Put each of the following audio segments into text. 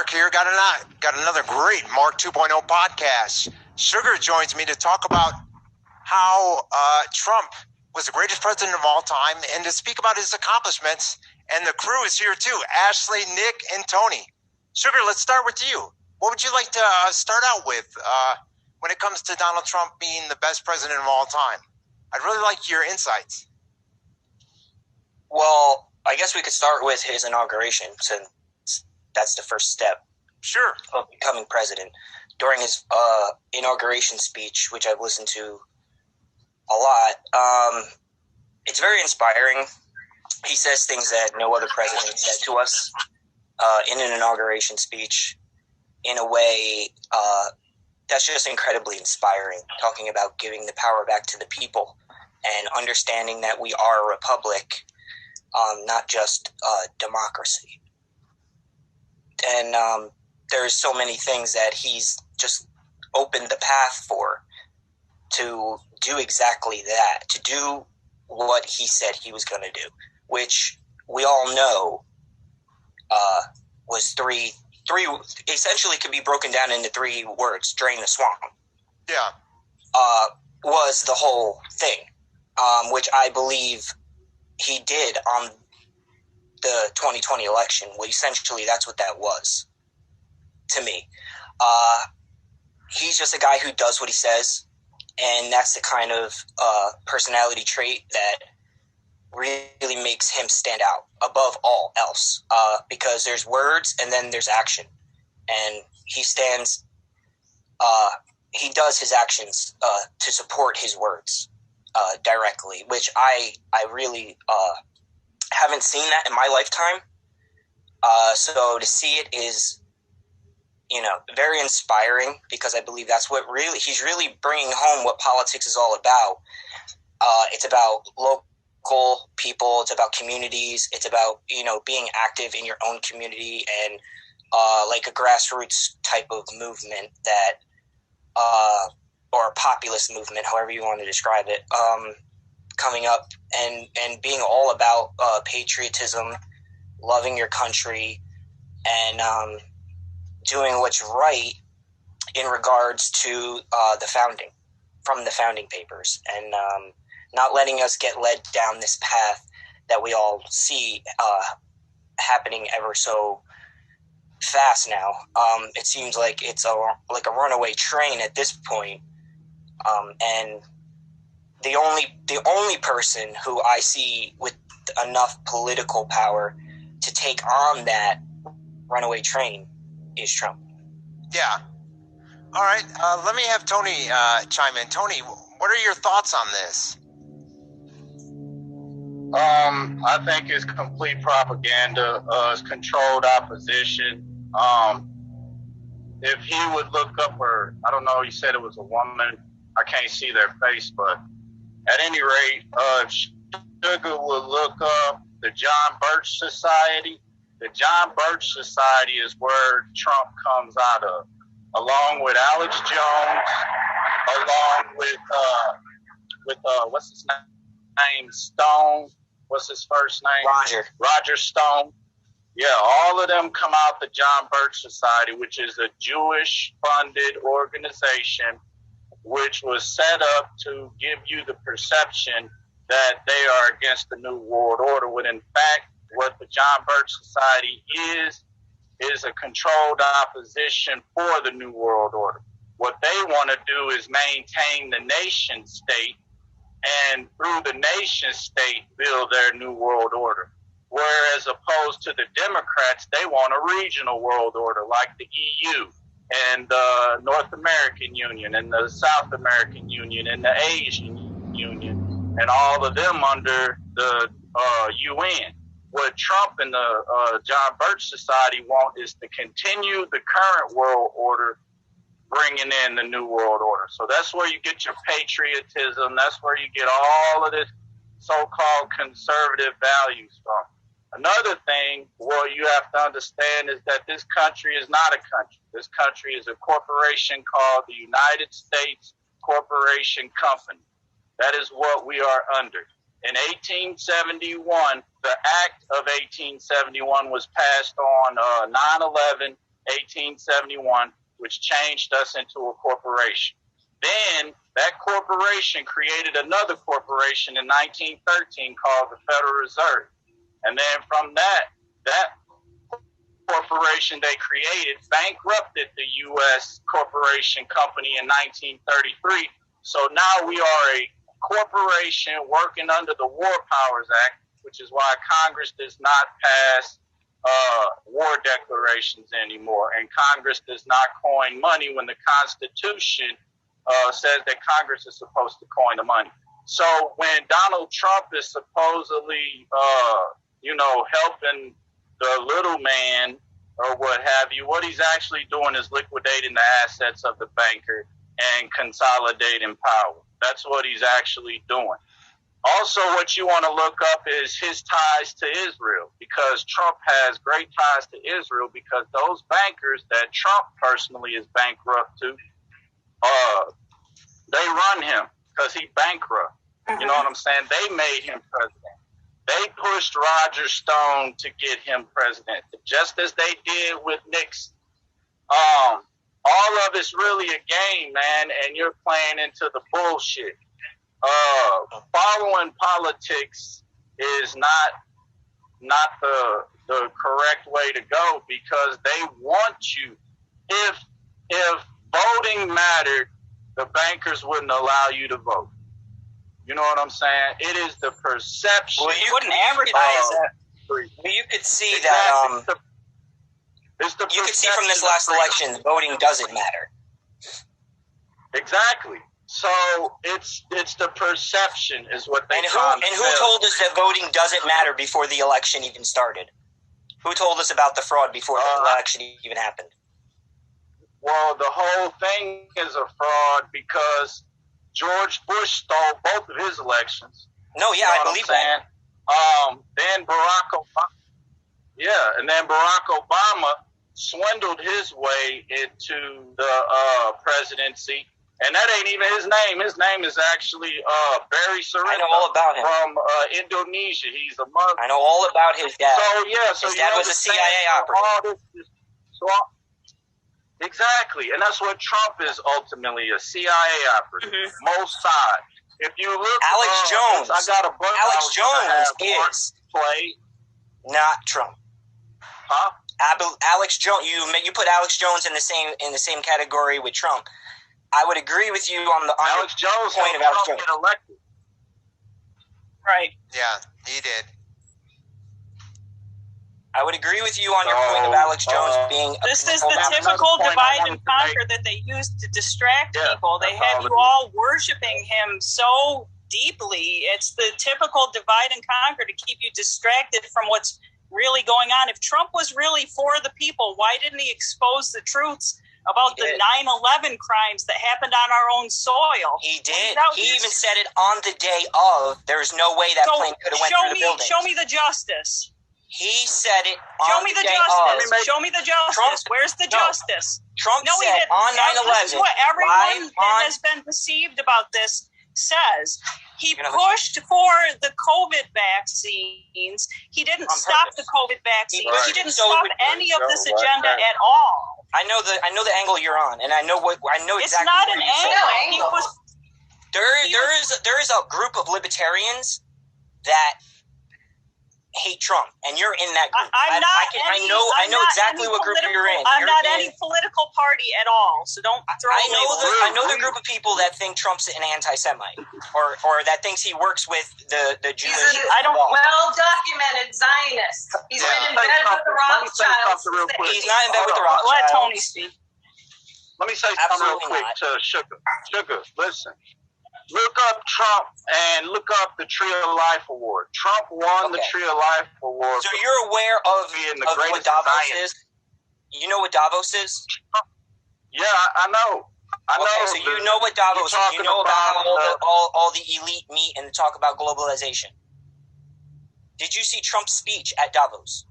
Mark here. Got another great Mark 2.0 podcast. Sugar joins me to talk about how Trump was the greatest president of all time and to speak about his accomplishments. And the crew is here too, Ashley, Nick, and Tony. Sugar, let's start with you. What would you like to start out with when it comes to Donald Trump being the best president of all time? I'd really like your insights. Well, I guess we could start with his inauguration, since that's the first step. Sure. Of becoming president. During his inauguration speech, which I've listened to a lot, it's very inspiring. He says things that no other president said to us in an inauguration speech in a way that's just incredibly inspiring, talking about giving the power back to the people and understanding that we are a republic, not just a democracy. And there's so many things that he's just opened the path for to do exactly that, to do what he said he was going to do, which we all know was three essentially could be broken down into 3 words: drain the swamp. Yeah. Was the whole thing, which I believe he did on the 2020 election. Well, essentially, that's what that was to me. He's just a guy who does what he says, and that's the kind of personality trait that really makes him stand out above all else, because there's words and then there's action, and he does his actions to support his words directly, which I really haven't seen that in my lifetime. So to see it is, very inspiring, because I believe that's what he's really bringing home what politics is all about. It's about local people. It's about communities. It's about, being active in your own community and like a grassroots type of movement that, or a populist movement, however you want to describe it, coming up and being all about patriotism, loving your country, and doing what's right in regards to from the founding papers, and not letting us get led down this path that we all see happening ever so fast now. It seems like it's like a runaway train at this point, and the only person who I see with enough political power to take on that runaway train is Trump. Yeah. All right. Let me have Tony chime in. Tony, what are your thoughts on this? I think it's complete propaganda. It's controlled opposition. If he would look up, or I don't know, you said it was a woman. I can't see their face, but at any rate, if Sugar would look up the John Birch Society. The John Birch Society is where Trump comes out of, along with Alex Jones, along with what's his name? Stone. What's his first name? Roger Stone. Yeah, all of them come out the John Birch Society, which is a Jewish-funded organization which was set up to give you the perception that they are against the New World Order, when in fact what the John Birch Society is a controlled opposition for the New World Order. What they want to do is maintain the nation state, and through the nation state build their New World Order. Whereas opposed to the Democrats, they want a regional world order like the EU and the North American Union and the South American Union and the Asian Union, and all of them under the UN. What Trump and the John Birch Society want is to continue the current world order, bringing in the New World Order. So that's where you get your patriotism. That's where you get all of this so-called conservative values from. Another thing, what you have to understand is that this country is not a country. This country is a corporation called the United States Corporation Company. That is what we are under. In 1871, the Act of 1871 was passed on 9/11, 1871, which changed us into a corporation. Then that corporation created another corporation in 1913 called the Federal Reserve. And then from that corporation they created bankrupted the U.S. Corporation Company in 1933. So now we are a corporation working under the War Powers Act, which is why Congress does not pass war declarations anymore. And Congress does not coin money when the Constitution says that Congress is supposed to coin the money. So when Donald Trump is supposedly, helping the little man or what have you, what he's actually doing is liquidating the assets of the banker and consolidating power. That's what he's actually doing. Also, what you want to look up is his ties to Israel, because Trump has great ties to Israel, because those bankers that Trump personally is bankrupt to, they run him because he bankrupt. You know what I'm saying? They made him president. They pushed Roger Stone to get him president, just as they did with Nixon. All of it's really a game, man, and you're playing into the bullshit. Following politics is not the correct way to go, because they want you. If voting mattered, the bankers wouldn't allow you to vote. You know what I'm saying? It is the perception. Well, you wouldn't advertise that. Well, you could see that. You could see from this last election, voting doesn't matter. Exactly. So it's the perception is what they. And who told us that voting doesn't matter before the election even started? Who told us about the fraud before the election even happened? Well, the whole thing is a fraud because George Bush stole both of his elections. No, yeah, I believe that. Then Barack Obama, and then Barack Obama swindled his way into the presidency, and that ain't even his name. His name is actually Barry Sarita. I know all about him. From Indonesia. He's a Muslim. I know all about his dad. So his dad was a CIA operative. Exactly, and that's what Trump is ultimately, a CIA operative, Mossad. If you look, Alex Jones, I got a book. Alex Jones is not Trump. Huh? Alex Jones, you put Alex Jones in the same category with Trump. I would agree with you on Alex Jones point of Alex Jones. Get elected. Right. Yeah, he did. I would agree with you on your point of Alex Jones being. This is the typical divide and conquer that they use to distract people. They have you all worshiping him so deeply. It's the typical divide and conquer to keep you distracted from what's really going on. If Trump was really for the people, why didn't he expose the truths about the 9/11 crimes that happened on our own soil? He did. He even said it on the day of. There's no way that plane could have went through the building. Show me the justice. He said it Show on me the the day justice. of. Show me the justice. Where's the justice? Trump No, said on 9/11. This is what everyone that has been deceived about this says. He pushed for the COVID vaccines. He didn't stop the COVID vaccines. He didn't stop any of this agenda at all. I know the angle you're on, and I know exactly. It's not an angle. There is a group of libertarians that hate Trump, and you're in that group. I know exactly what group you're in. I'm not any political party at all, so don't throw I know the group of people that think Trump's an anti-Semite, or that thinks he works with the Jewish. I don't well-documented Zionist. He's been in bed with the Rothschilds. He's not in bed with the Rothschilds. Let Tony speak. Let me say something real quick to Sugar. Sugar, listen. Look up Trump and look up the Tree of Life Award. Trump won the Tree of Life Award. So you're aware of what Davos is? You know what Davos is? Yeah, I know. I know. So you know what Davos is. You know about how all the elite meet and talk about globalization. Did you see Trump's speech at Davos?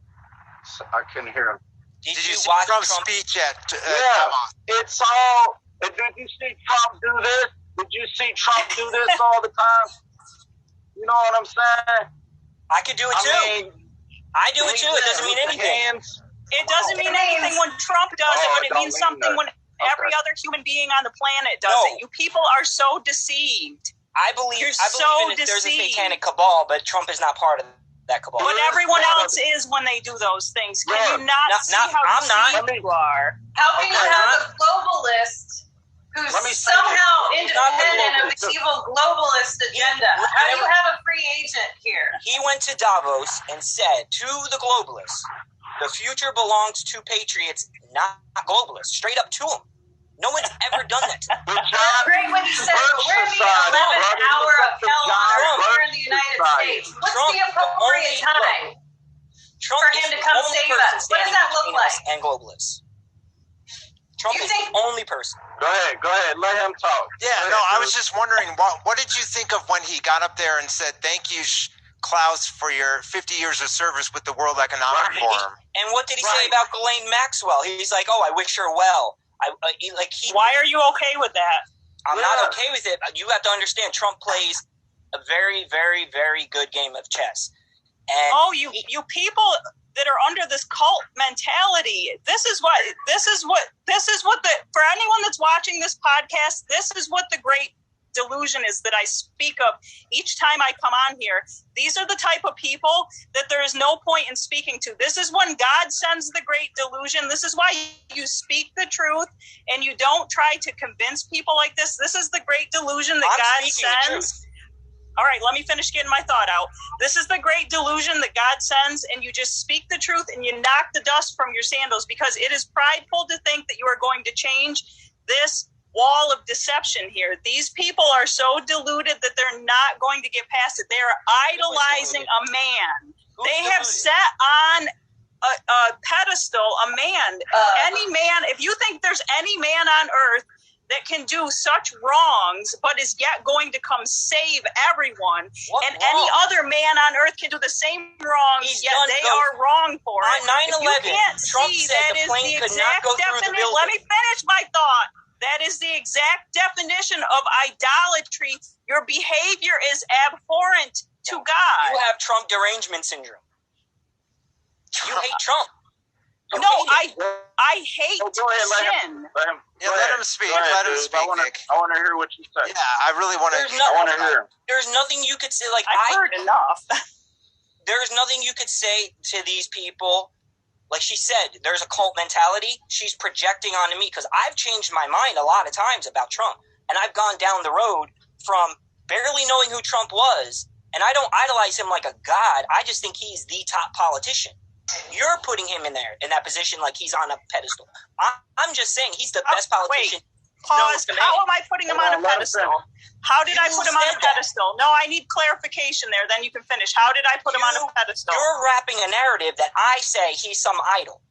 I couldn't hear him. Did you see Trump's speech at Davos? It's all. Did you see Trump do this? Did you see Trump do this all the time? You know what I'm saying? I could do it too. I do it too. It doesn't mean anything. It doesn't mean anything when Trump does it, but it means something when every other human being on the planet does it. You people are so deceived. I believe there's a satanic cabal, but Trump is not part of that cabal. But everyone else is when they do those things. Can you not see how deceived you are? How can you have a globalist who's somehow independent of the evil globalist agenda? How do you have a free agent here? He went to Davos and said to the globalists, the future belongs to patriots, not globalists. Straight up to him. No one's ever done that to him. That's great when he said, we're in the 11th hour of hell on earth here in the United States. What's the appropriate time for him to come save us? What does that look like? And globalists. Trump is the only person. Go ahead. Let him talk. Yeah, I was just wondering, what did you think of when he got up there and said, thank you, Klaus, for your 50 years of service with the World Economic Forum? And what did he say about Ghislaine Maxwell? He's like, I wish her well. Why are you okay with that? I'm not okay with it. You have to understand, Trump plays a very, very, very good game of chess. And you people that are under this cult mentality. This is what for anyone that's watching this podcast, this is what the great delusion is that I speak of each time I come on here. These are the type of people that there is no point in speaking to. This is when God sends the great delusion. This is why you speak the truth and you don't try to convince people like this. This is the great delusion that God sends. All right, let me finish getting my thought out. This is the great delusion that God sends, and you just speak the truth and you knock the dust from your sandals, because it is prideful to think that you are going to change this wall of deception here. These people are so deluded that they're not going to get past it. They are idolizing a man. They have set on a pedestal a man. Any man, if you think there's any man on earth that can do such wrongs, but is yet going to come save everyone, any other man on earth can do the same wrongs, yet they are wrong for it. On 9/11, Trump said the plane could not go through the building. Let me finish my thought. That is the exact definition of idolatry. Your behavior is abhorrent to God. You have Trump derangement syndrome. You hate Trump. I hate sin. Let him speak. Let him speak, Nick. I want to hear what you say. Yeah, I really want to. I want to hear him. There's nothing you could say. I've heard enough. There's nothing you could say to these people. Like she said, there's a cult mentality. She's projecting onto me because I've changed my mind a lot of times about Trump. And I've gone down the road from barely knowing who Trump was. And I don't idolize him like a god. I just think he's the top politician. You're putting him in that position like he's on a pedestal. I'm just saying he's the best politician. Pause. How am I putting him on a pedestal? How did I put him on a pedestal? No, I need clarification there. Then you can finish. How did I put him on a pedestal? You're wrapping a narrative that I say he's some idol.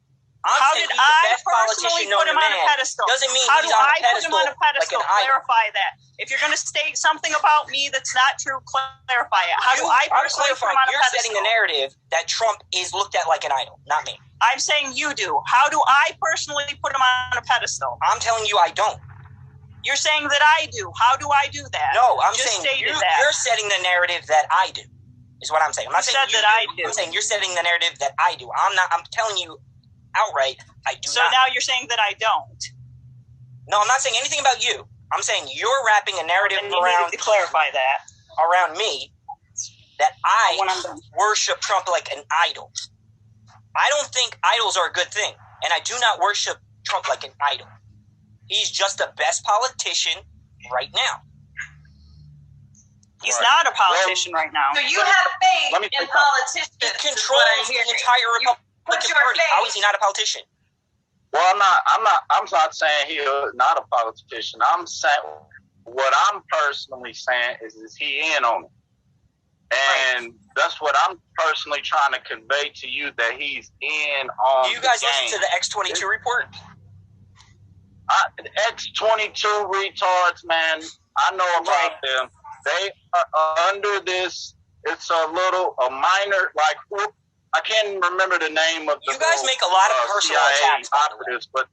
How did I personally put him on a pedestal? Doesn't mean how do he's on I a put him on a pedestal? Clarify that. If you're going to state something about me that's not true, clarify it. How do I personally put him on a pedestal? You're setting the narrative that Trump is looked at like an idol, not me. I'm saying you do. How do I personally put him on a pedestal? I'm telling you I don't. You're saying that I do. How do I do that? No, I'm saying you're setting the narrative that I do, is what I'm saying. I'm not saying you do. I'm saying you're setting the narrative that I do. I'm telling you outright, I do not. So now you're saying that I don't. No, I'm not saying anything about you. I'm saying you're wrapping a narrative around to clarify that around me that I worship Trump like an idol. I don't think idols are a good thing, and I do not worship Trump like an idol. He's just the best politician right now. He's not a politician right now. So you have faith in politicians. He controls the entire Republican Party. How is he not a politician? Well, I'm not saying he's not a politician. I'm saying what I'm personally saying is he in on it. And that's what I'm personally trying to convey to you, that he's in on the game. Do you guys listen to the X-22 report? X-22 retards, man. I know about them. They are under this. It's a minor, like, I can't remember the name of the You guys make a lot of personal attacks, operatives, but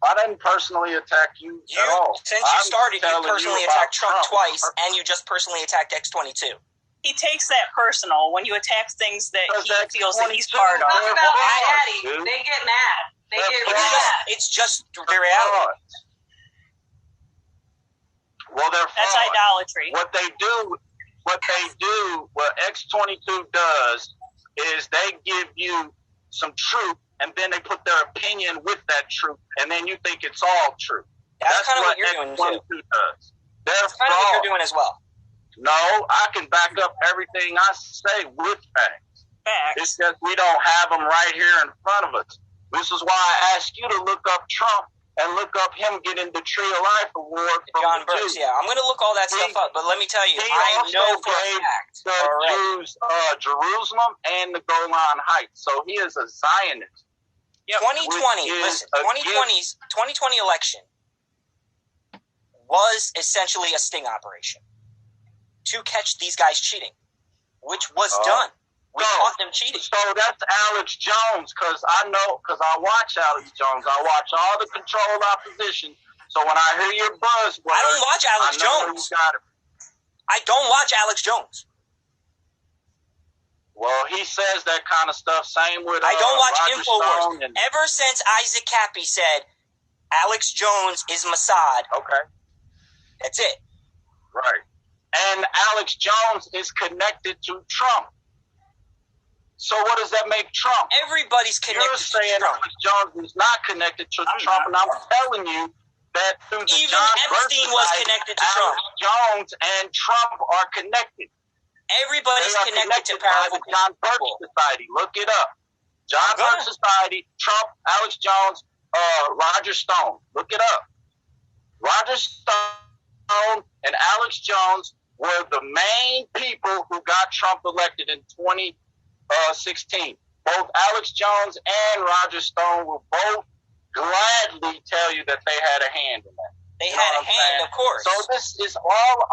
I didn't personally attack you at all. Since you started, you personally attacked Trump twice, and you just personally attacked X-22. He takes that personal when you attack things that he feels that he's 22. part of. Talk about my daddy. They get mad. They get mad. It's just the reality. Well, they're That's fraud. idolatry. What X22 does is they give you some truth, and then they put their opinion with that truth, and then you think it's all true. That's kind of what you're doing too. X22 does. That's kind of what you're doing as well. No, I can back up everything I say with facts. It's just we don't have them right here in front of us. This is why I asked you to look up Trump and look up him getting the Tree of Life Award from John the Burks. Jews. Yeah, I'm going to look all that stuff up, but let me tell you, I know for a fact the Jews, Jerusalem and the Golan Heights. So he is a Zionist. 2020, listen, 2020 election was essentially a sting operation to catch these guys cheating, which was done. We caught them cheating. So that's Alex Jones, because I watch Alex Jones. I watch all the controlled opposition. So when I hear your buzzword, I don't watch Alex Jones. I don't watch Alex Jones. Well, he says that kind of stuff. Same with I don't watch Roger InfoWars. Stone Ever since Isaac Cappy said Alex Jones is Mossad, okay, that's it. Right. And Alex Jones is connected to Trump. So what does that make Trump? Everybody's connected You're saying to Trump. Alex Jones is not connected to Trump, and I'm telling you that through the Even John Epstein Birch was Society, connected to Alex Trump. Jones and Trump are connected. Everybody's They are connected to by powerful the John Birch people. Society. Look it up. John Birch Society, Trump, Alex Jones, Roger Stone. Look it up. Roger Stone and Alex Jones were the main people who got Trump elected in 2016. Both Alex Jones and Roger Stone will both gladly tell you that they had a hand in that. They had a hand, of course. So this is all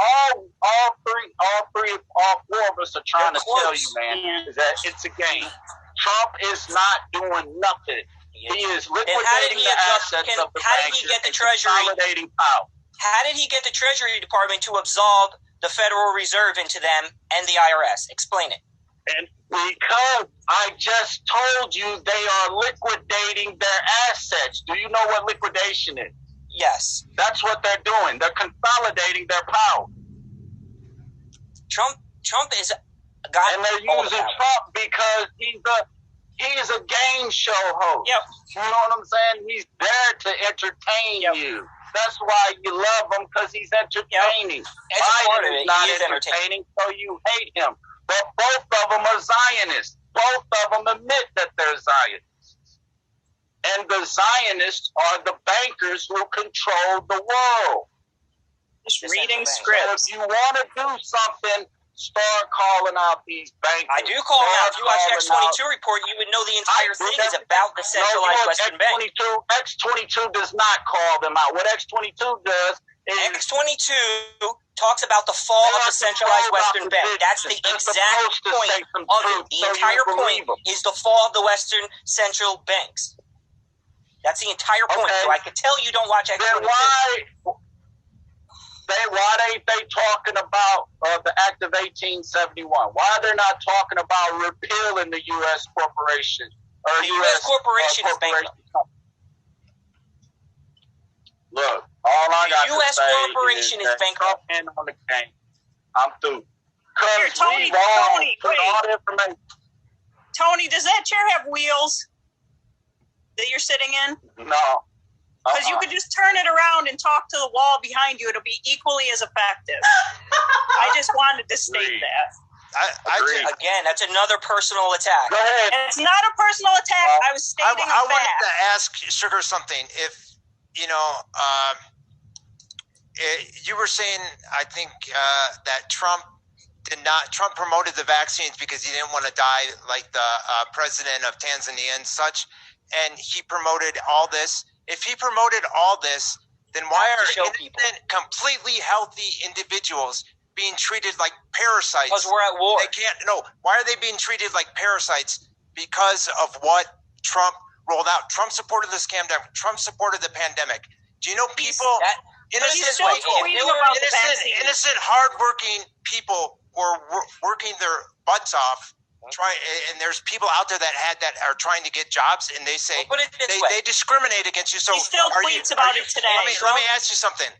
four of us are trying to tell you, man, is that it's a game. Trump is not doing nothing. He is liquidating the assets of the how did he get the Treasury? Consolidating power. How did he get the Treasury Department to absolve the Federal Reserve into them and the IRS? Explain it. And because I just told you they are liquidating their assets. Do you know what liquidation is? Yes. That's what they're doing. They're consolidating their power. Trump is a guy. And they're using Trump because he's a game show host. Yep. You know what I'm saying? He's there to entertain you. That's why you love him, because he's entertaining. Biden is not entertaining, so you hate him. But both of them are Zionists. Both of them admit that they're Zionists. And the Zionists are the bankers who control the world. Just reading scripts. So if you want to do something, start calling out these bankers. I do call them out. If you watch the X-22 report, you would know the entire thing is about the centralized Western Bank. X-22 does not call them out. What X-22 does is... X-22 talks about the fall of the centralized Western Bank. That's the exact point of it. The entire point is the fall of the Western central banks. That's the entire point. So I could tell you don't watch X-22. Then why ain't they talking about the Act of 1871? Why they're not talking about repealing the U.S. corporation? Or the U.S. corporation is bankrupt. Look, all I got U.S. to say corporation is bankrupt. And on the game, I'm through. Here, Tony, wait. Tony, does that chair have wheels that you're sitting in? No. Because you could just turn it around and talk to the wall behind you. It'll be equally as effective. I just wanted to state that. Again, that's another personal attack. Go ahead. And it's not a personal attack. I was stating a fact. I wanted to ask Sugar something. If, you were saying, I think, that Trump promoted the vaccines because he didn't want to die like the president of Tanzania and such. And he promoted all this. If he promoted all this, then why are innocent, completely healthy individuals being treated like parasites? Because we're at war. They can't. No. Why are they being treated like parasites? Because of what Trump rolled out. Trump supported the scam. Trump supported the pandemic. Do you know people? Innocent, hardworking people are working their butts off. And there's people out there that are trying to get jobs, and they say they discriminate against you. So he still tweets about it today. Let me ask you something.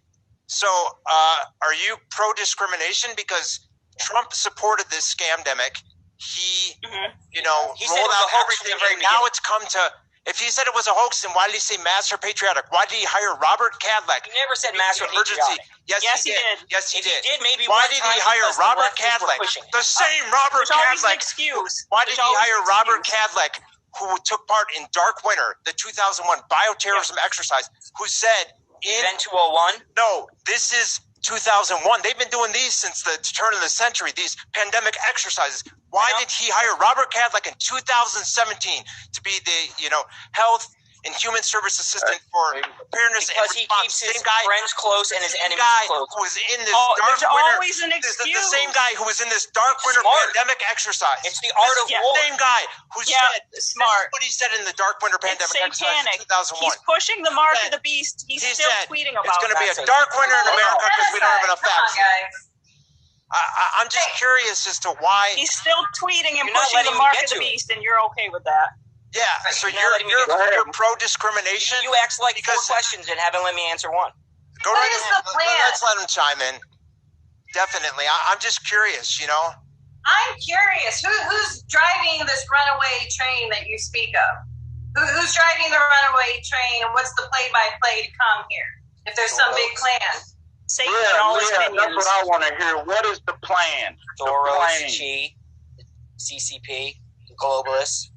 So, are you pro-discrimination? Because Trump supported this scamdemic. He, rolled out everything, and now it's come to. If he said it was a hoax, then why did he say mass or patriotic? Why did he hire Robert Cadillac? He never said mass or patriotic. Yes, he did. Yes, he did. He did, maybe why did he hire Robert Cadillac? The same Robert Cadillac. Excuse. Why did he hire Robert Cadillac, who took part in Dark Winter, the 2001 bioterrorism exercise, who said Event 201? No, this is 2001. They've been doing these since the turn of the century, these pandemic exercises. Why did he hire Robert Cadillac in 2017 to be the, health and human service assistant for fairness because and response? Because he keeps his friends close and his enemies close. Who was in this dark winter, always an excuse. The same guy who was in this dark winter pandemic exercise. It's the art of war. The same guy who said smart. What he said in the dark winter pandemic exercise in 2001. He's pushing the mark of the beast. He's still tweeting about it. It's going to be a dark winter in America because we don't have enough vaccines. I'm just curious as to why he's still tweeting and pushing the mark of the beast, and you're okay with that. Yeah, so you're pro-discrimination? You asked like 4 questions and haven't let me answer one. Go right ahead. Let's let him chime in. Definitely. I'm just curious, I'm curious. Who's driving this runaway train that you speak of? Who's driving the runaway train, and what's the play-by-play to come here? If there's some big plan. Satan and all his minions. That's what I want to hear. What is the plan? Soros, Chi, CCP, globalists.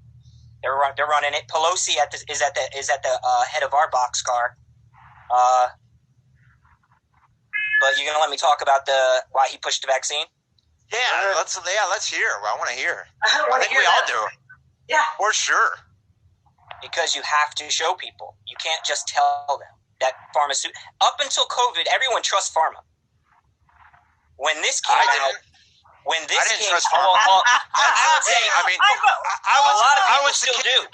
They're running it. Pelosi is at the head of our boxcar. But you're gonna let me talk about why he pushed the vaccine? Yeah, let's hear. I want to hear. I think we all do. Yeah, for sure. Because you have to show people. You can't just tell them that pharmaceutical. Up until COVID, everyone trusts pharma. When this came out. When this came out, I would say, I was still do.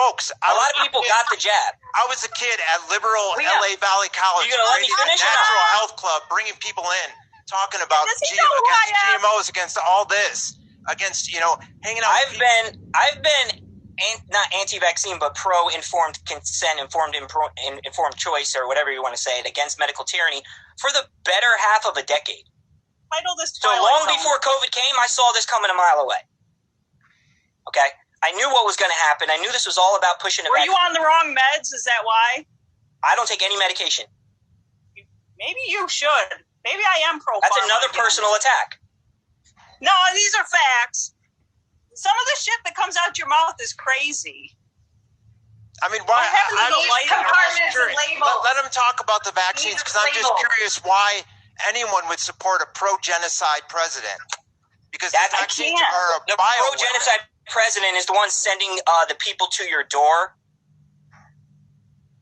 Folks, a lot of people got the jab. I was a kid at liberal LA Valley College, you gonna let me finish Natural Health Club, bringing people in, talking about against GMOs, against all this, against hanging out. I've been not anti-vaccine, but pro-informed consent, informed choice, or whatever you want to say it, against medical tyranny for the better half of a decade. So long before COVID came, I saw this coming a mile away. Okay? I knew what was going to happen. I knew this was all about pushing a vaccine. Were you on the wrong meds? Is that why? I don't take any medication. Maybe you should. Maybe I am pro-pharma. That's another personal attack. No, these are facts. Some of the shit that comes out your mouth is crazy. I mean, why? Let him talk about the vaccines, because I'm just curious why anyone would support a pro-genocide president, because the vaccines are the pro-genocide president is the one sending the people to your door.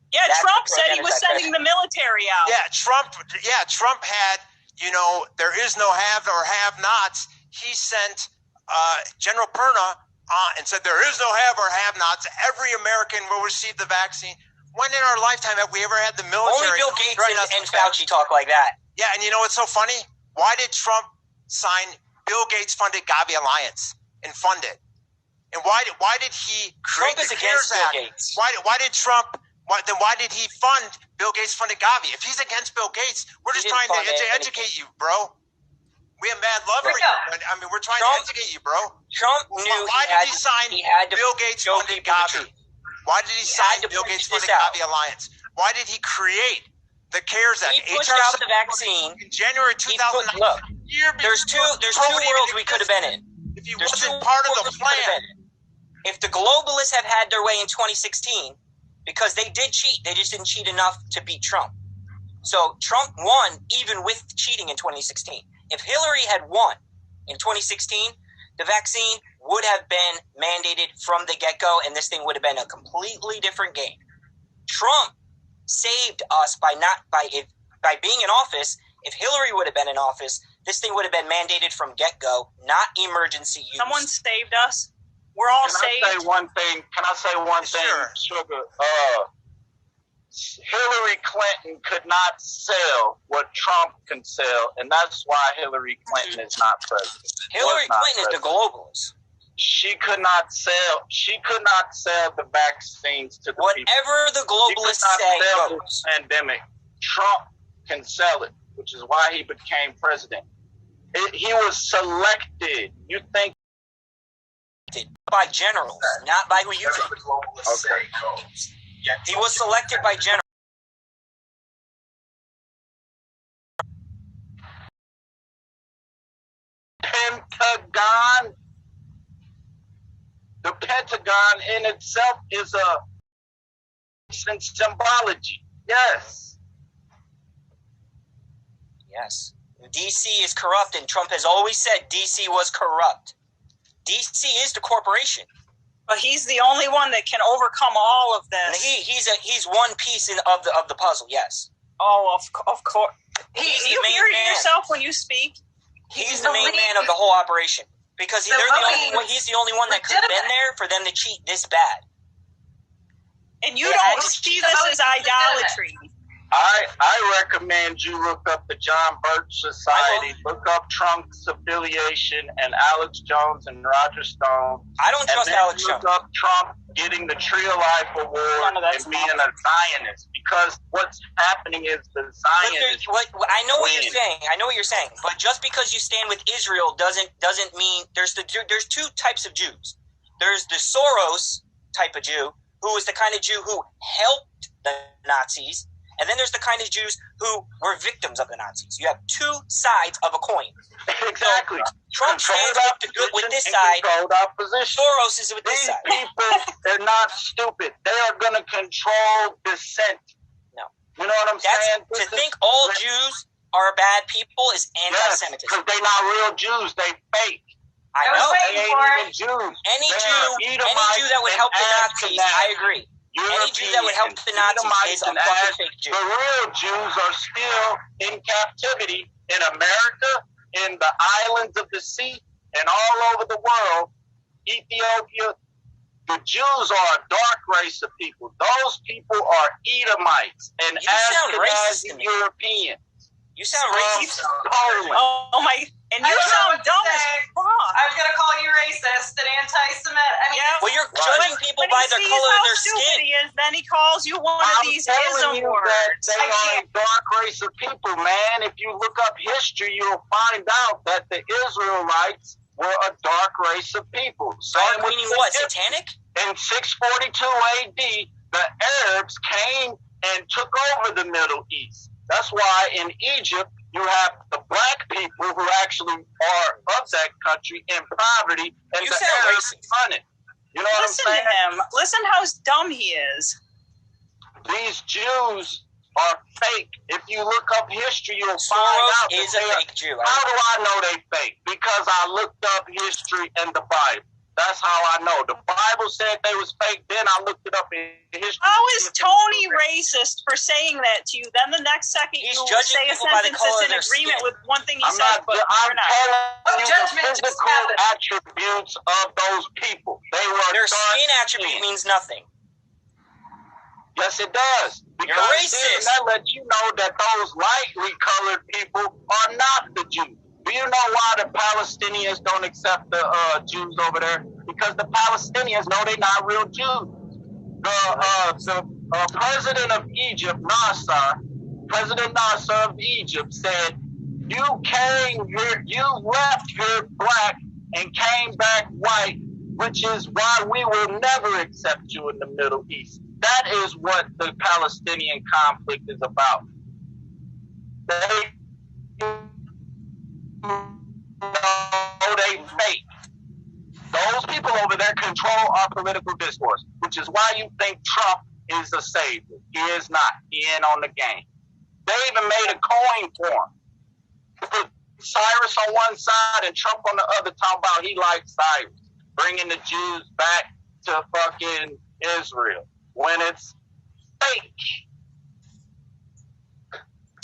Yeah, Trump said he was sending the military out. Yeah, Trump had, there is no have or have-nots. He sent General Perna and said there is no have or have-nots. Every American will receive the vaccine. When in our lifetime have we ever had the military? Only Bill Gates and Fauci talk like that. Yeah, and you know what's so funny? Why did Trump sign Bill Gates funded Gavi Alliance and fund it? And why did he create Trump is the against CARES Bill Act? Gates. Why did Trump? Why did he fund Bill Gates funded Gavi? If he's against Bill Gates, we're just trying to educate you, bro. We have mad love for you. I mean, we're trying to educate you, bro. Trump knew why did he sign Bill Gates funded Gavi? Why did he sign Bill Gates funded Gavi Alliance? Why did he create the CARES Act? He pushed out the vaccine in January 2009. Look, there's two worlds we could have been in. If he wasn't part of the plan. If the globalists have had their way in 2016, because they did cheat, they just didn't cheat enough to beat Trump. So Trump won even with cheating in 2016. If Hillary had won in 2016, the vaccine would have been mandated from the get-go, and this thing would have been a completely different game. Trump saved us by being in office. If Hillary would have been in office, this thing would have been mandated from get-go, not emergency use. Someone saved us. We're all saved. Can I say one thing? Sugar? Hillary Clinton could not sell what Trump can sell, and that's why Hillary Clinton is not president. Hillary Clinton is the globalist. She could not sell the vaccines to the people. Whatever the globalists say goes. Pandemic. Trump can sell it, which is why he became president. He was selected. You think by generals, not by who you think. Okay. He was selected by generals. The Pentagon in itself is a symbology. Yes. Yes. DC is corrupt, and Trump has always said DC was corrupt. DC is the corporation. But he's the only one that can overcome all of this. He's one piece of the puzzle. Yes. Oh, of course. You hear yourself when you speak. He's the main man of the whole operation because he's the only one that could have been there for them to cheat this bad. And you don't see this as idolatry. I recommend you look up the John Birch Society, look up Trump's affiliation and Alex Jones and Roger Stone. I don't trust Alex Jones. Look up Trump getting the Tree of Life Award and being a Zionist, because what's happening is the Zionists. I know what you're saying. I know what you're saying. But just because you stand with Israel doesn't mean there's two types of Jews. There's the Soros type of Jew, who is the kind of Jew who helped the Nazis. And then there's the kind of Jews who were victims of the Nazis. You have two sides of a coin. Exactly. So Trump stands with this side. Soros is with this side. These people, they're not stupid. They are going to control dissent. No. You know what I'm saying? To think all Jews are bad people is anti-Semitism. Because they're not real Jews. They fake. I know. They ain't even Jews. Any Jew that would help the Nazis, I agree. Any Jew that would help the Nazis is a fucking fake Jew. The real Jews are still in captivity in America, in the islands of the sea, and all over the world. Ethiopia. The Jews are a dark race of people. Those people are Edomites and Ashkenazi Europeans. You sound racist. Oh my! And you sound dumb as fuck. I was gonna call you racist and anti-Semitic. I mean, well, you're judging people by the color of their skin. He is, then he calls you one of these ism words. They are a dark race of people, man. If you look up history, you'll find out that the Israelites were a dark race of people. Dark meaning what? Satanic? In 642 AD, the Arabs came and took over the Middle East. That's why in Egypt you have the black people who actually are of that country in poverty, and the Arabs run it. You know what I'm saying? Listen to him. Listen how dumb he is. These Jews are fake. If you look up history, you'll find out is a fake Jew. How do I know they fake? Because I looked up history in the Bible. That's how I know. The Bible said they was fake. Then I looked it up in history. How is Tony racist for saying that to you? Then the next second you say a sentence that's in agreement with one thing he said, but I'm you're not. telling you the physical attributes of those people. Their skin attribute means nothing. Yes, it does. You're racist. That lets you know that those lightly colored people are not the Jews. Do you know why the Palestinians don't accept the Jews over there? Because the Palestinians know they're not real Jews. The president of Egypt, President Nasser of Egypt said, you left here black and came back white, which is why we will never accept you in the Middle East. That is what the Palestinian conflict is about. They fake. Those people over there control our political discourse, which is why you think Trump is a savior. He is not. He ain't on the game. They even made a coin for him. Put Cyrus on one side and Trump on the other, talking about he likes Cyrus, bringing the Jews back to fucking Israel when it's fake.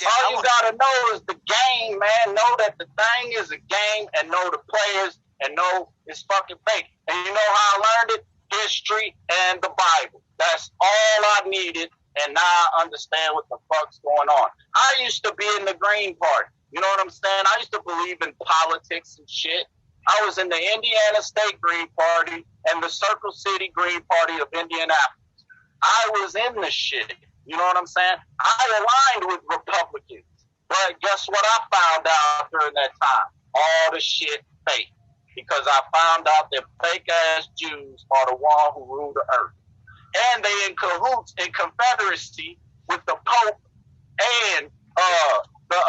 All you gotta know is the game, man. Know that the thing is a game and know the players and know it's fucking fake. And you know how I learned it? History and the Bible. That's all I needed and now I understand what the fuck's going on. I used to be in the Green Party. You know what I'm saying? I used to believe in politics and shit. I was in the Indiana State Green Party and the Circle City Green Party of Indianapolis. I was in the shit. You know what I'm saying? I aligned with Republicans. But guess what I found out during that time? All the shit fake. Because I found out that fake-ass Jews are the one who rule the earth. And they in cahoots, in confederacy with the Pope and the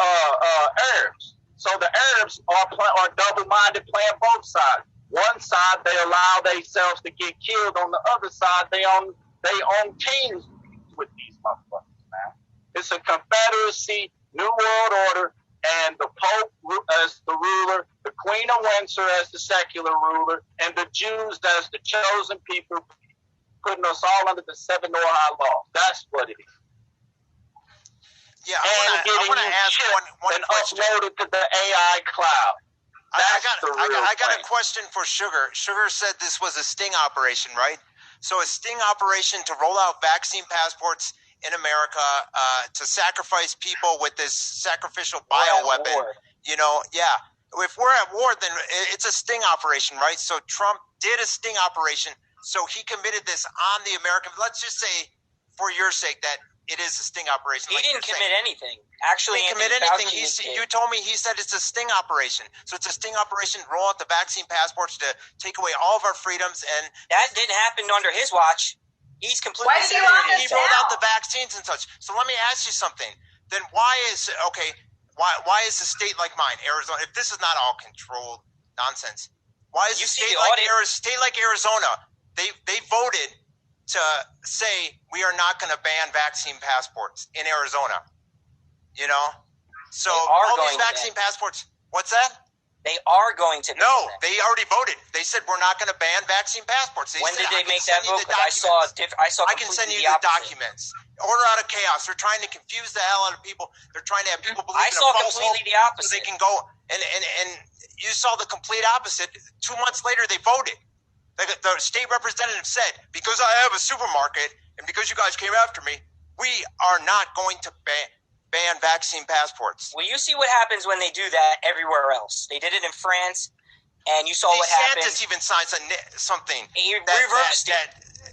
Arabs. So the Arabs are double-minded, playing both sides. One side, they allow themselves to get killed. On the other side, they own teams with these motherfuckers, man. It's a confederacy, New World Order, and the Pope as the ruler, the Queen of Windsor as the secular ruler, and the Jews as the chosen people, putting us all under the 7 Noahide law. That's what it is. Yeah, I want to ask one question. Uploaded to the AI cloud. I got a question for Sugar. Sugar said this was a sting operation, right? So a sting operation to roll out vaccine passports in America, to sacrifice people with this sacrificial bioweapon. You know, yeah. If we're at war, then it's a sting operation, right? So Trump did a sting operation. So he committed this on the American. Let's just say, for your sake, that it is a sting operation. He didn't commit anything. Actually, he didn't commit anything. You told me he said it's a sting operation. So it's a sting operation. Roll out the vaccine passports to take away all of our freedoms, and that didn't happen under his watch. He's completely. He rolled out the vaccines and such. So let me ask you something. Then why is Why is a state like mine, Arizona? If this is not all controlled nonsense, why is a state like Arizona? They voted to say we are not going to ban vaccine passports in Arizona. You know, so all these vaccine passports. What's that? They are going to. No, they already voted. They said we're not going to ban vaccine passports. When did they make that vote? I saw. I can send you the documents. Order out of chaos. They're trying to confuse the hell out of people. They're trying to have people believe in a false completely the opposite. So they can go and you saw the complete opposite. 2 months later, they voted. The state representative said, because I have a supermarket and because you guys came after me, we are not going to ban vaccine passports. Well, you see what happens when they do that everywhere else. They did it in France, and you saw what happened. DeSantis even signed something. He reversed it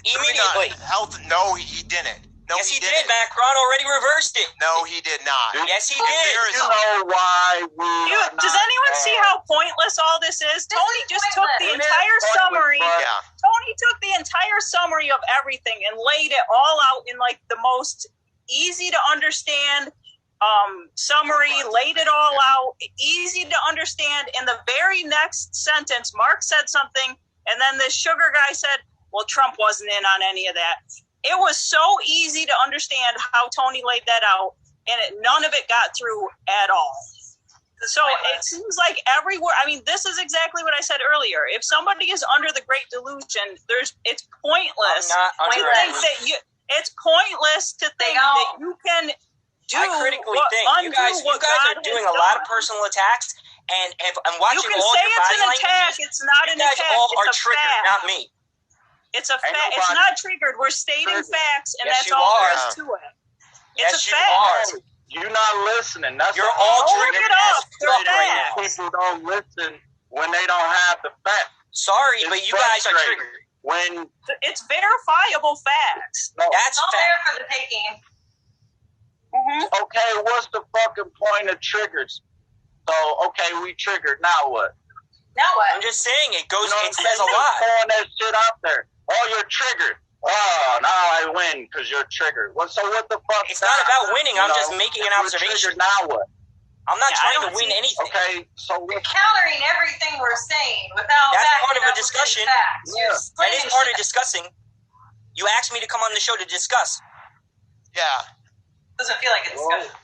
immediately. No, he didn't. No, yes, he did. Macron already reversed it. No, he did not. Yes, he did. You know why does anyone see how pointless all this is? Tony just took the entire summary. Yeah. Tony took the entire summary of everything and laid it all out in like the most easy to understand summary, laid it all out, easy to understand. In the very next sentence, Mark said something, and then this sugar guy said, well, Trump wasn't in on any of that. It was so easy to understand how Tony laid that out, and none of it got through at all. So it seems like everywhere. I mean, this is exactly what I said earlier. If somebody is under the great delusion, it's pointless. It's pointless to think that you can do. I critically think you guys are doing a lot of personal attacks, and if I'm watching you can all say your it's body an languages, attack. It's not an attack. You guys all are it's a triggered, fact. not me. It's a fact. It's not triggered. We're stating facts, and yes, that's all there is to it. It's a fact. You're not listening. You're all triggered. Right now. People don't listen when they don't have the facts. Sorry, but you guys are triggered. When it's verifiable facts. No, that's all there for the taking. Mm-hmm. Okay, what's the fucking point of triggers? So, okay, we triggered. Now what? Now what? I'm just saying it goes. You know, it says a lot. Throwing that shit out there. Oh, you're triggered. Oh, now I win because you're triggered. Well, so what the fuck? It's not about winning. I'm just making an observation. Now what? I'm not trying to win anything. Okay, so you're countering everything we're saying without. That's part of a discussion. Yeah. That is part of discussing. You asked me to come on the show to discuss. Yeah. Doesn't feel like a discussion.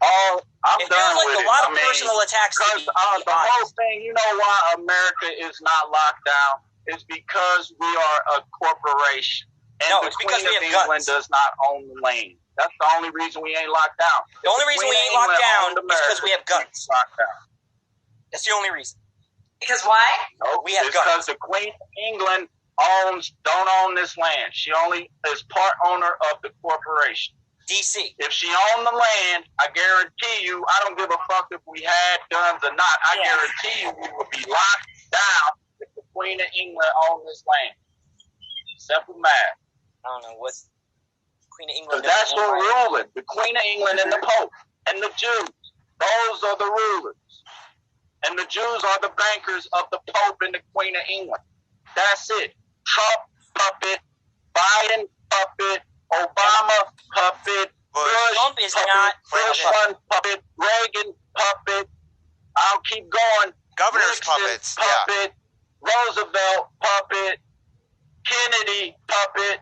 Oh, I'm it done feels like with a lot of personal attacks. Because the whole thing, you know why America is not locked down? It's because we are a corporation. And no, it's because we have England guns. Does not own the land. That's the only reason we ain't locked down. The only reason we ain't locked down is because we have guns. That's the only reason. Because why? No, we have guns. Because the Queen of England don't own this land. She only is part owner of the corporation. DC. If she owned the land, I guarantee you, I don't give a fuck if we had guns or not. I guarantee you we would be locked down if the Queen of England owned this land. Simple math. I don't know what Queen of England. That's who's ruling. The Queen of England and the Pope and the Jews. Those are the rulers. And the Jews are the bankers of the Pope and the Queen of England. That's it. Trump puppet, Biden puppet, Obama puppet, Bush Trump is puppet, not Bush one puppet, Reagan puppet. I'll keep going. Governor's Nixon puppets. Puppet, Roosevelt puppet, Kennedy puppet.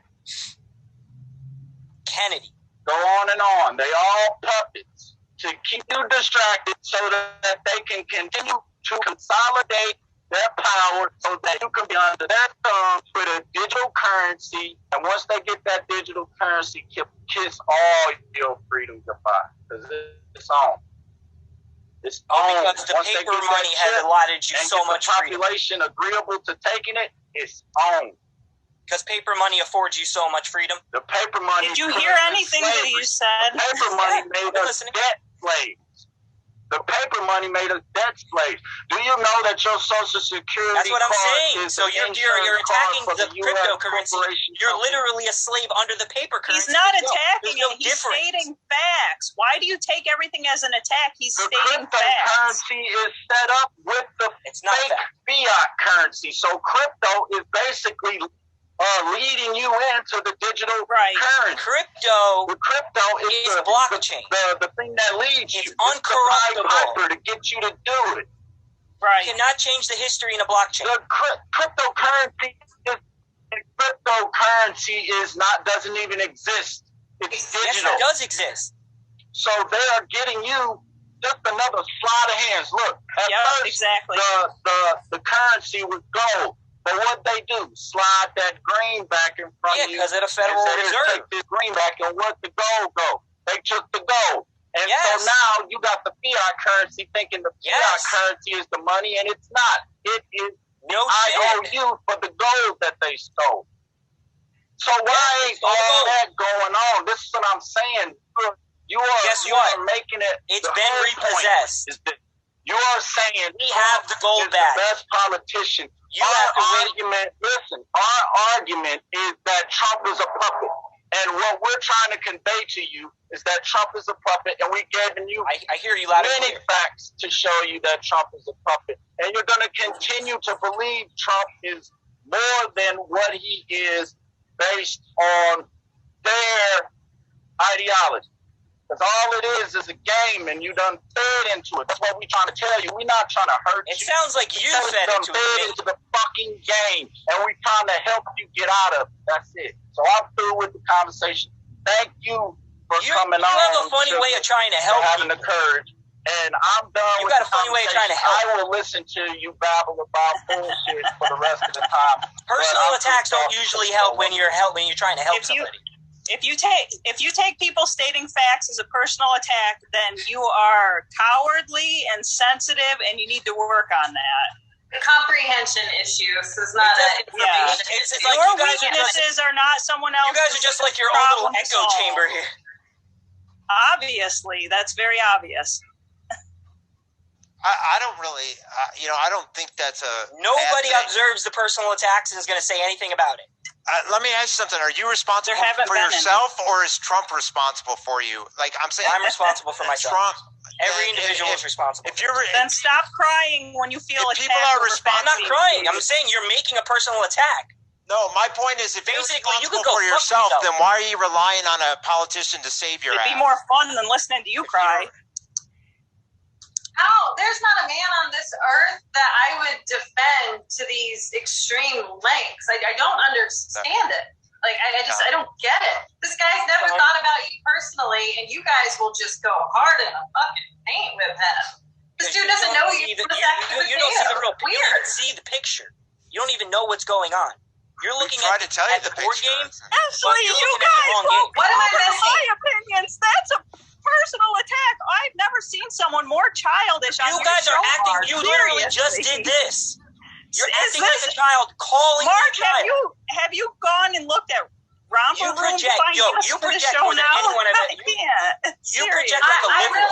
Kennedy. Go on and on. They all puppets to keep you distracted so that they can continue to consolidate their power so that you can be under their thumb with a digital currency. And once they get that digital currency, kiss all your freedom goodbye. Because it's on. It's on. Because the paper money has allotted you so much freedom. Population agreeable to taking it, it's on. Because paper money affords you so much freedom. The paper money. Did you hear anything that he said? The paper money made us debt slaves. The paper money made us debt slaves. Do you know that your Social Security That's what I'm card saying. is So you're attacking the cryptocurrency. You're company. literally a slave under the paper currency. He's not attacking no it. He's difference. stating facts. Why do you take everything as an attack? He's The stating facts. cryptocurrency is set up with the It's not fake fiat currency. So crypto is basically leading you into the digital currency. The crypto is the blockchain. The thing that leads you. It's uncorruptible. The to get you to do it. Right. You cannot change the history in a blockchain. The cryptocurrency doesn't even exist. It's digital. Yes, it does exist. So they are getting you just another sleight of hands. Look, at first, exactly. the currency was gold. But what they do, slide that green back in front of you. Yeah, because of the Federal Reserve. Take this green back, and where'd the gold go? They took the gold. And so now you got the fiat currency thinking the fiat currency is the money, and it's not. It is IOU for the gold that they stole. So why ain't all that going on? This is what I'm saying. You are making it. It's been repossessed. You are saying we have the gold back. The best politician. Our argument is that Trump is a puppet. And what we're trying to convey to you is that Trump is a puppet, and we gave you I hear you loud and many clear. facts to show you that Trump is a puppet. And you're going to continue to believe Trump is more than what he is based on their ideology. Because all it is a game, and you done fed into it. That's what we're trying to tell you. We're not trying to hurt you. It sounds like you fed into the fucking game, and we're trying to help you get out of it. That's it. So I'm through with the conversation. Thank you for coming on. You have a funny way of trying to help having the courage. And I'm done with the conversation. You got a funny way of trying to help. I will listen to you babble about bullshit for the rest of the time. Personal attacks don't usually help when you're trying to help somebody. If you take people stating facts as a personal attack, then you are cowardly and sensitive, and you need to work on that. The comprehension issues is not it's like your you guys weaknesses are not someone else. You guys are just like your own little echo chamber here. Obviously, that's very obvious. I don't really, I don't think that's a. Nobody observes the personal attacks and is going to say anything about it. Let me ask you something. Are you responsible for yourself, or is Trump responsible for you? Like I'm saying, I'm responsible for myself. Trump, every individual is responsible. Then stop crying when you feel attacked. People are responsible. I'm not crying. I'm saying you're making a personal attack. No, my point is, if basically you're responsible for yourself, then why are you relying on a politician to save your ass? It'd be more fun than listening to you cry. There's not a man on this earth that I would defend to these extreme lengths. I don't understand it. Like, I don't get it. This guy's never thought about you personally, and you guys will just go hard in the fucking paint with him. This dude doesn't know you. You don't see the real. You don't even see the picture. You don't even know what's going on. You're looking at the board game. Actually, you guys. What am I missing? My opinions. That's a personal attack. I've never seen someone more childish on you guys are acting. You literally just did this. You're acting like a child, calling Mark, me a child. have you gone and looked at Romper You Room project, Finance you for the project show more than now? anyone I've I can't. You Serious. project like a liberal.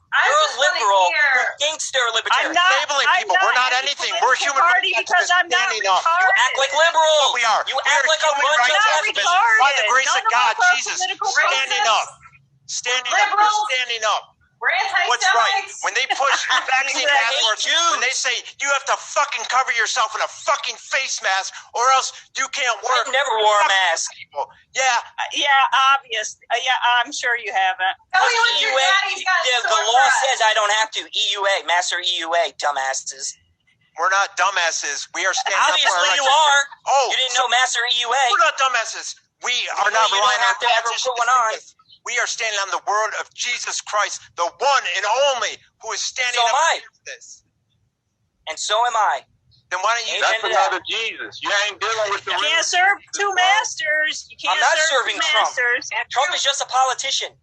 I You're a just want to liberal, hear. gangster I'm libertarian. not Labeling people. We're not any anything. We're political human party rights because I'm not standing up. retarded. You act like liberals. We are. You We act are like a human bunch rights of not activists. retarded. By the grace None of God, us are Jesus, political standing racists. up. Standing up. Liberals. We're standing up. We're What's right? anti-Semites. When they push vaccine I hate passports, Jews. when they say you have to fucking cover yourself in a fucking face mask or else you can't work. I've never wore a mask. People. Yeah, Yeah, obvious. Yeah, I'm sure you haven't. Tell me what your daddy's got in The store law for us. says I don't have to. EUA, master EUA, dumbasses. we're not dumbasses. We are standing up for our Obviously you rights. are. Oh, You didn't know master EUA. we're not dumbasses. We are You know not you relying don't on have to ever politicians. put one on. We are standing on the word of Jesus Christ, the one and only who is standing So up am I. against this. And so am I. Then why don't you? Amen. That's another Jesus. You ain't dealing with the You real can't serve Jesus, two bro. masters. You can't I'm not serve serving two Trump. masters. Trump is just a politician.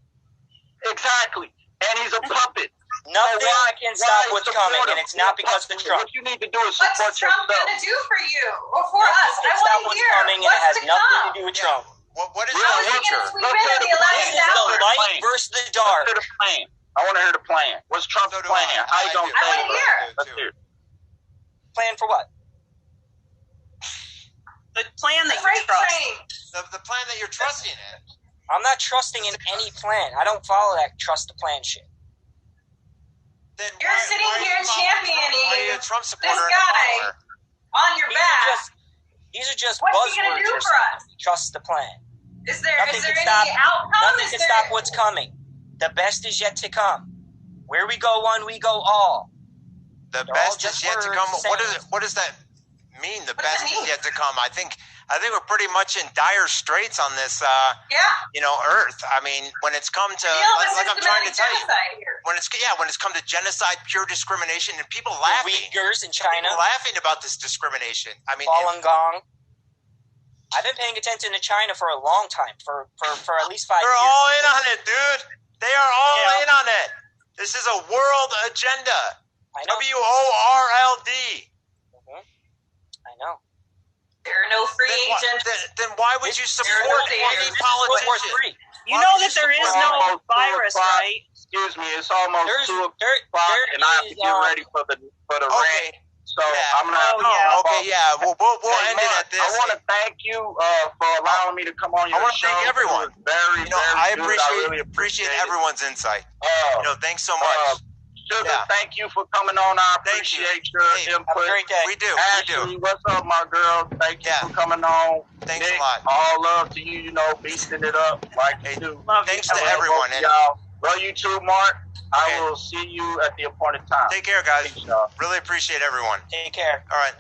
Exactly. And he's a puppet. Nothing why- can why stop what's support coming, him? and it's not because of Trump. What you need to do is What's support Trump yourself. going to do for you or for Nothing us? can I stop want to what's hear. coming, and it What's has to nothing come? to do with Yeah. Trump. What is Yeah, the How is he future? going to sweep into the This election is the hour? light versus the dark. Let's hear the plan. I want to hear the plan. What's Trump's So do plan? I. How you gonna do. I say wanna it? hear. Let's hear. it. Plan for what? The plan that you Freight trust. train. The plan that you're trusting in. I'm not trusting in any plan. I don't follow that trust the plan shit. Then You're sitting why are here you following championing Trump? Why are you a Trump supporter this and a guy. follower? On your back. These are just What's he gonna buzzwords do or for something. us? Trust the plan. Is there Nothing any can stop. outcome? Nothing Is can there, stop what's coming. The best is yet to come. Where we go one, we go all. The They're best all just is yet to words come. What saying- is it? What does that mean? The What does best it is mean? yet to come. I think we're pretty much in dire straits on this, Yeah. Earth. I mean, when it's come to, Deal with like I'm trying to systematic tell you, genocide here. when it's come to genocide, pure discrimination, and people The laughing, Uyghurs in China, people laughing about this discrimination. I mean, Falun Gong. I've been paying attention to China for a long time, for at least 5 they're years. all in on it, dude. They are all Yeah. in on it. This is a world agenda. I know. WORLD. I know. There are no free agents. Then why would you support no any fair. This is World War politician? III. You Why know would that you there is support no almost 2 virus, o'clock? right? Excuse me, it's almost There's 2 o'clock, there and I have to is, get ready for the Okay. rant. So Yeah. I'm gonna have Oh, to yeah. hop Okay, off. yeah. We'll Hey, end it Mark, at this. I want to thank you for allowing me to come on your I wanna show. thank everyone. It was very, You know, very I good. appreciate really appreciate everyone's insight. it. Thanks so much. Sugar, Yeah. thank you for coming on. I Thank you. appreciate your Hey, input. Have a great day. We do. Ashley, what's up, my girl? Thank you Yeah. for coming on. Thanks Nick, a lot. all love to you, beasting it up like you do. Love Thanks you. to I love everyone. both of And y'all. Love you too, Mark. Okay. I will see you at the appointed time. take care, guys. Peace, y'all. Really appreciate everyone. Take care. All right.